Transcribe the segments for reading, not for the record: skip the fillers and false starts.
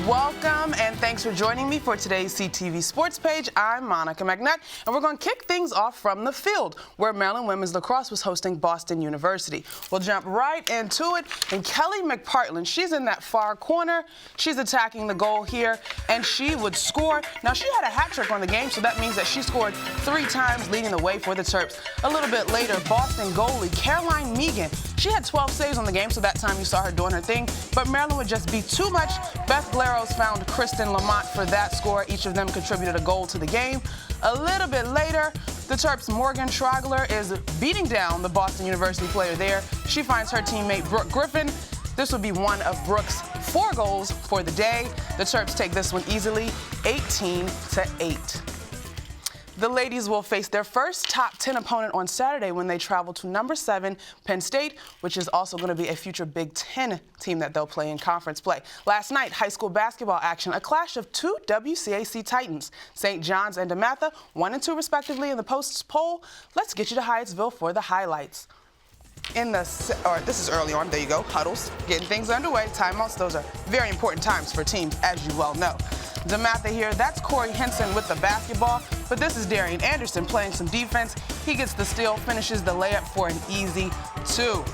Welcome and thanks for joining me for today's CTV Sports Page. I'm Monica McNutt, and we're going to kick things off from the field where Maryland women's lacrosse was hosting Boston University. We'll jump right into it, and Kelly McPartland, she's in that far corner. She's attacking the goal here, and she would score. Now, she had a hat trick on the game, so that means that she scored 3 times, leading the way for the Terps. A little bit later, Boston goalie Caroline Megan, she had 12 saves on the game, so that time you saw her doing her thing, but Maryland would just be too much. Beth Glaros found Kristen Lamont for that score. Each of them contributed a goal to the game. A little bit later, the Terps' Morgan Trogler is beating down the Boston University player there. She finds her teammate Brooke Griffin. This would be one of Brooke's 4 goals for the day. The Terps take this one easily, 18-8. The ladies will face their first top 10 opponent on Saturday when they travel to number 7 Penn State, which is also going to be a future Big Ten team that they'll play in conference play. Last night, high school basketball action, a clash of 2 WCAC Titans, St. John's and DeMatha, 1 and 2 respectively in the Post's poll. Let's get you to Hyattsville for the highlights. This is early on, there you go, huddles, getting things underway, timeouts, those are very important times for teams, as you well know. DeMatha here, that's Corey Henson with the basketball, but this is Darian Anderson playing some defense. He gets the steal, finishes the layup for an easy 2.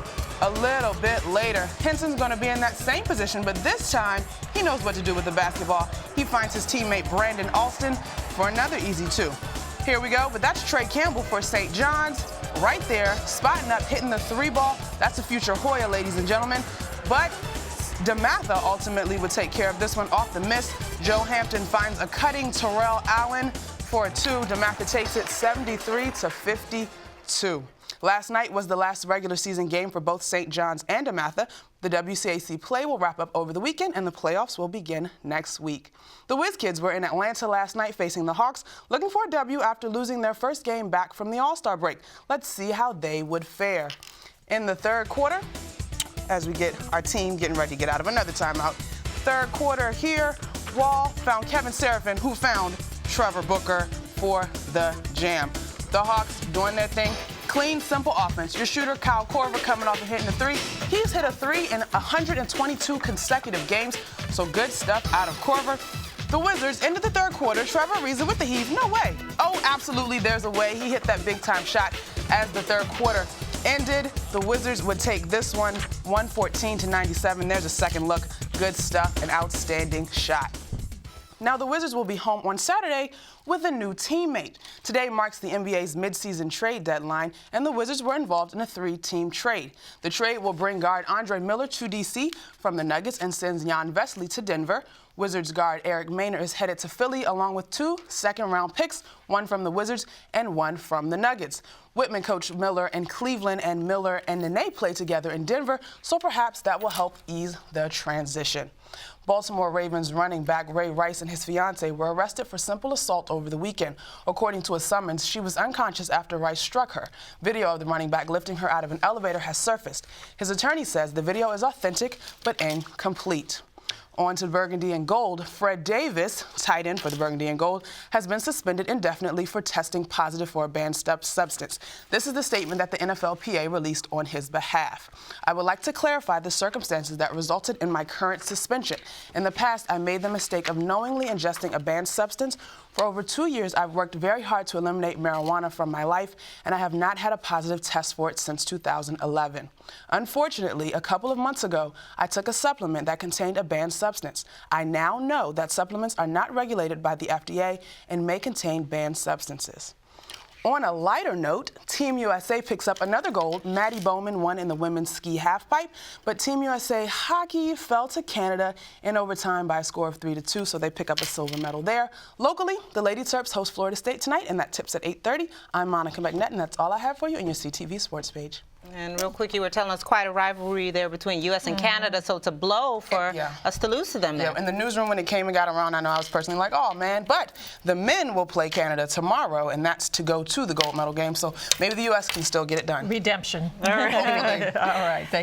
A little bit later, Henson's going to be in that same position, but this time he knows what to do with the basketball. He finds his teammate Brandon Alston for another easy 2. Here we go, but that's Trey Campbell for St. John's. Right there, spotting up, hitting the 3 ball. That's a future Hoya, ladies and gentlemen. But DeMatha ultimately would take care of this one off the miss. Joe Hampton finds a cutting Terrell Allen for a 2. DeMatha takes it 73-52. Last night was the last regular season game for both St. John's and DeMatha. The WCAC play will wrap up over the weekend, and the playoffs will begin next week. The Whiz Kids were in Atlanta last night facing the Hawks, looking for a W after losing their first game back from the All-Star break. Let's see how they would fare. In the third quarter, as we get our team getting ready to get out of another timeout. Third quarter here, Wall found Kevin Seraphin, who found Trevor Booker for the jam. The Hawks doing their thing. Clean, simple offense. Your shooter, Kyle Korver, coming off and hitting the 3. He's hit a 3 in 122 consecutive games, so good stuff out of Korver. The Wizards into the third quarter. Trevor Ariza with the heave. No way. Oh, absolutely, there's a way. He hit that big-time shot as the third quarter ended. The Wizards would take this one 114-97. There's a second look. Good stuff, an outstanding shot. Now, the Wizards will be home on Saturday with a new teammate. Today marks the NBA's midseason trade deadline, and the Wizards were involved in a 3-team trade. The trade will bring guard Andre Miller to D.C. from the Nuggets and sends Jan Vesely to Denver. Wizards guard Eric Maynor is headed to Philly along with 2 second-round picks, 1 from the Wizards and 1 from the Nuggets. Whitman coached Miller in Cleveland, and Miller and Nene play together in Denver, so perhaps that will help ease the transition. Baltimore Ravens running back Ray Rice and his fiancée were arrested for simple assault over the weekend. According to a summons, she was unconscious after Rice struck her. Video of the running back lifting her out of an elevator has surfaced. His attorney says the video is authentic but incomplete. On to Burgundy and Gold. Fred Davis, tight end for the Burgundy and Gold, has been suspended indefinitely for testing positive for a banned substance. This is the statement that the NFLPA released on his behalf. I would like to clarify the circumstances that resulted in my current suspension. In the past, I made the mistake of knowingly ingesting a banned substance. For over 2 years, I've worked very hard to eliminate marijuana from my life, and I have not had a positive test for it since 2011. Unfortunately, a couple of months ago, I took a supplement that contained a banned substance. I now know that supplements are not regulated by the FDA and may contain banned substances. On a lighter note, Team USA picks up another gold. Maddie Bowman won in the women's ski halfpipe, but Team USA hockey fell to Canada in overtime by a score of 3-2, so they pick up a silver medal there. Locally, the Lady Terps host Florida State tonight, and that tips at 8:30. I'm Monica McNutt, and that's all I have for you in your CTV Sports Page. And real quick, you were telling us quite a rivalry there between U.S. and Canada, so it's a blow for us to lose to them there. Yeah, in the newsroom when it came and got around, I know I was personally like, oh, man. But the men will play Canada tomorrow, and that's to go to the gold medal game, so maybe the U.S. can still get it done. Redemption. All right. All right. Thank you.